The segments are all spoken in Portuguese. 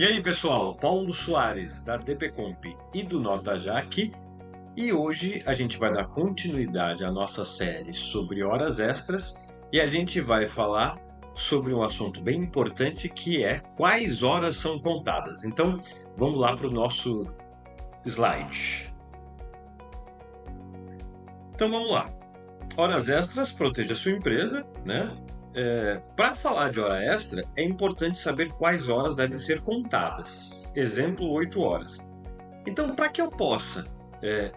E aí, pessoal, Paulo Soares, da DPComp e do Nota Já aqui, e hoje a gente vai dar continuidade à nossa série sobre horas extras e a gente vai falar sobre um assunto bem importante que é quais horas são contadas. Então, vamos lá para o nosso slide. Então, vamos lá. Horas extras protege a sua empresa, né? Para falar de hora extra, é importante saber quais horas devem ser contadas. Exemplo, 8 horas. Então, para que eu possa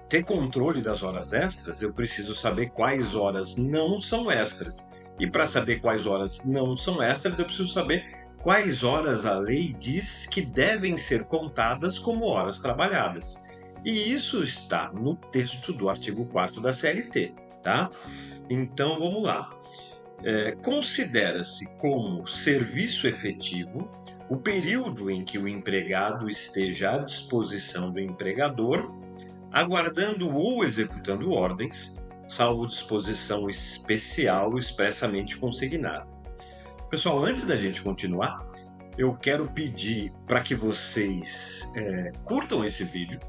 ter controle das horas extras, eu preciso saber quais horas não são extras. E para saber quais horas não são extras, eu preciso saber quais horas a lei diz que devem ser contadas como horas trabalhadas. E isso está no texto do artigo 4º da CLT, tá? Então, vamos lá. Considera-se como serviço efetivo o período em que o empregado esteja à disposição do empregador, aguardando ou executando ordens, salvo disposição especial expressamente consignada. Pessoal, antes da gente continuar, eu quero pedir para que vocês curtam esse vídeo,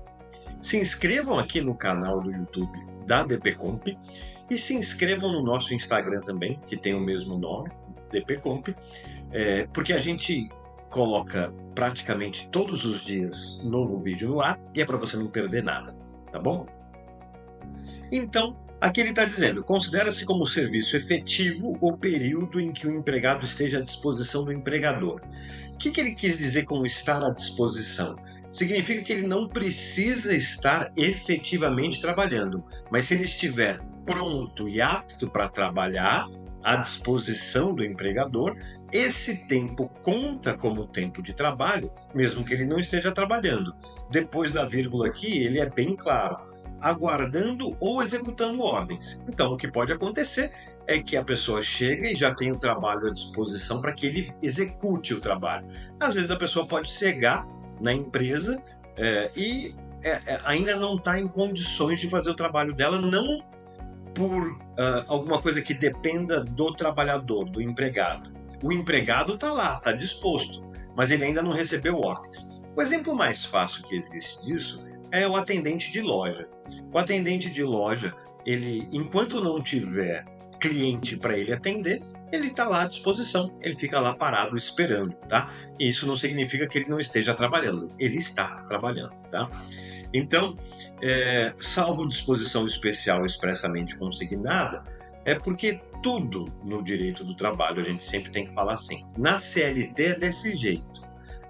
se inscrevam aqui no canal do YouTube da DPComp e se inscrevam no nosso Instagram também, que tem o mesmo nome, DPComp, porque a gente coloca praticamente todos os dias novo vídeo no ar e é para você não perder nada, tá bom? Então, aqui ele está dizendo, considera-se como serviço efetivo o período em que o empregado esteja à disposição do empregador. O que ele quis dizer com estar à disposição? Significa que ele não precisa estar efetivamente trabalhando, mas se ele estiver pronto e apto para trabalhar, à disposição do empregador, esse tempo conta como tempo de trabalho, mesmo que ele não esteja trabalhando. Depois da vírgula aqui, ele é bem claro, aguardando ou executando ordens. Então, o que pode acontecer é que a pessoa chega e já tem o trabalho à disposição para que ele execute o trabalho. Às vezes a pessoa pode chegar na empresa e ainda não está em condições de fazer o trabalho dela, não por alguma coisa que dependa do trabalhador, do empregado. O empregado está lá, está disposto, mas ele ainda não recebeu ordens. O exemplo mais fácil que existe disso é o atendente de loja. O atendente de loja, ele, enquanto não tiver cliente para ele atender, ele está lá à disposição, ele fica lá parado esperando, tá? E isso não significa que ele não esteja trabalhando, ele está trabalhando, tá? Então, salvo disposição especial expressamente consignada, é porque tudo no direito do trabalho, a gente sempre tem que falar assim, na CLT é desse jeito,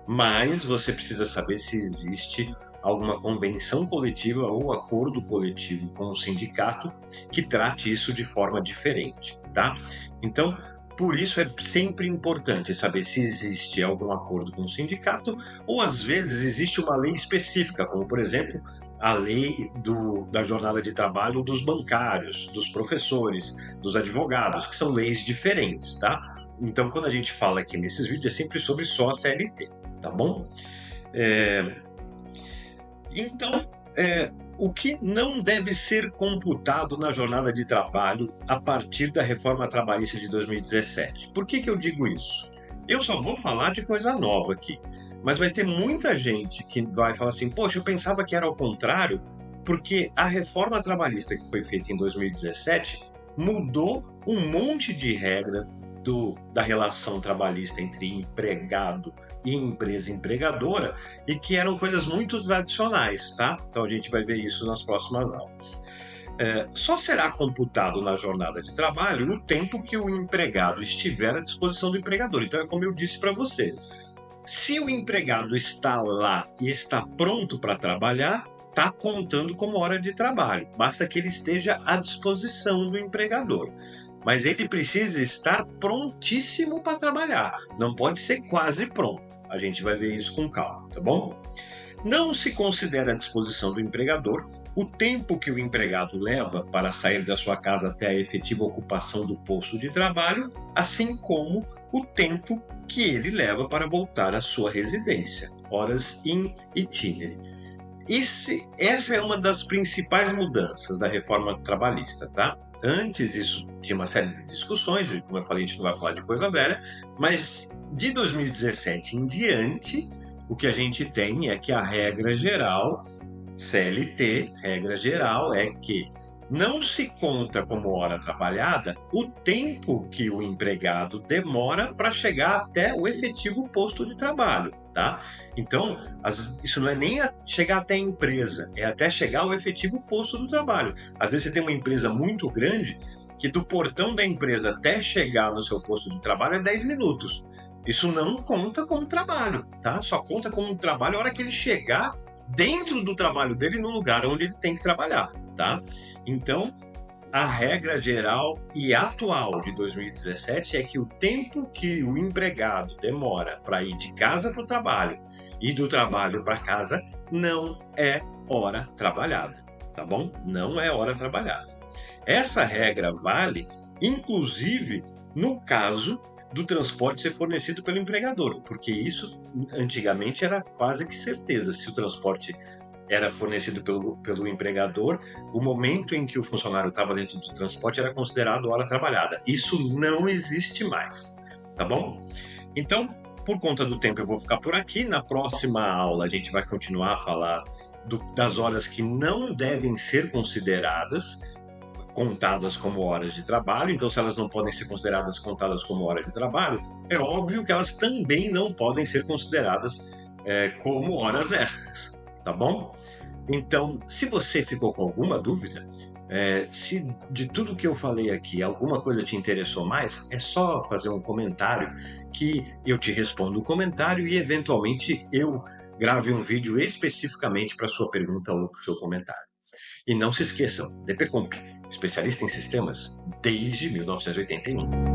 mas você precisa saber se existe alguma convenção coletiva ou acordo coletivo com o sindicato que trate isso de forma diferente, tá? Então, por isso é sempre importante saber se existe algum acordo com o sindicato ou, às vezes, existe uma lei específica, como, por exemplo, a lei da jornada de trabalho dos bancários, dos professores, dos advogados, que são leis diferentes, tá? Então, quando a gente fala aqui nesses vídeos, é sempre sobre só a CLT, tá bom? Então, o que não deve ser computado na jornada de trabalho a partir da reforma trabalhista de 2017? Por que eu digo isso? Eu só vou falar de coisa nova aqui, mas vai ter muita gente que vai falar assim, poxa, eu pensava que era ao contrário, porque a reforma trabalhista que foi feita em 2017 mudou um monte de regra da relação trabalhista entre empregado e empresa empregadora, e que eram coisas muito tradicionais, tá? Então a gente vai ver isso nas próximas aulas. Só será computado na jornada de trabalho o tempo que o empregado estiver à disposição do empregador. Então é como eu disse para você, se o empregado está lá e está pronto para trabalhar, está contando como hora de trabalho, basta que ele esteja à disposição do empregador. Mas ele precisa estar prontíssimo para trabalhar, não pode ser quase pronto. A gente vai ver isso com calma, tá bom? Não se considera à disposição do empregador o tempo que o empregado leva para sair da sua casa até a efetiva ocupação do posto de trabalho, assim como o tempo que ele leva para voltar à sua residência, horas in itinere. Essa é uma das principais mudanças da reforma trabalhista, tá? Antes isso tinha uma série de discussões, e como eu falei, a gente não vai falar de coisa velha, mas de 2017 em diante, o que a gente tem é que a regra geral, CLT, regra geral, é que não se conta como hora trabalhada o tempo que o empregado demora para chegar até o efetivo posto de trabalho, tá? Então, isso não é nem chegar até a empresa, é até chegar ao efetivo posto do trabalho. Às vezes você tem uma empresa muito grande que do portão da empresa até chegar no seu posto de trabalho é 10 minutos. Isso não conta como trabalho, tá? Só conta como trabalho a hora que ele chegar dentro do trabalho dele no lugar onde ele tem que trabalhar, tá? Então, a regra geral e atual de 2017 é que o tempo que o empregado demora para ir de casa para o trabalho e do trabalho para casa não é hora trabalhada, tá bom? Não é hora trabalhada. Essa regra vale, inclusive, no caso do transporte ser fornecido pelo empregador, porque isso antigamente era quase que certeza. Se o transporte era fornecido pelo empregador, o momento em que o funcionário estava dentro do transporte era considerado hora trabalhada. Isso não existe mais, tá bom? Então, por conta do tempo, eu vou ficar por aqui. Na próxima aula, a gente vai continuar a falar das horas que não devem ser contadas como horas de trabalho. Então, se elas não podem ser consideradas contadas como hora de trabalho, é óbvio que elas também não podem ser consideradas como horas extras, tá bom? Então, se você ficou com alguma dúvida, se de tudo que eu falei aqui alguma coisa te interessou mais, é só fazer um comentário que eu te respondo o comentário e eventualmente eu grave um vídeo especificamente para sua pergunta ou para o seu comentário. E não se esqueçam, DPComp, especialista em sistemas desde 1981.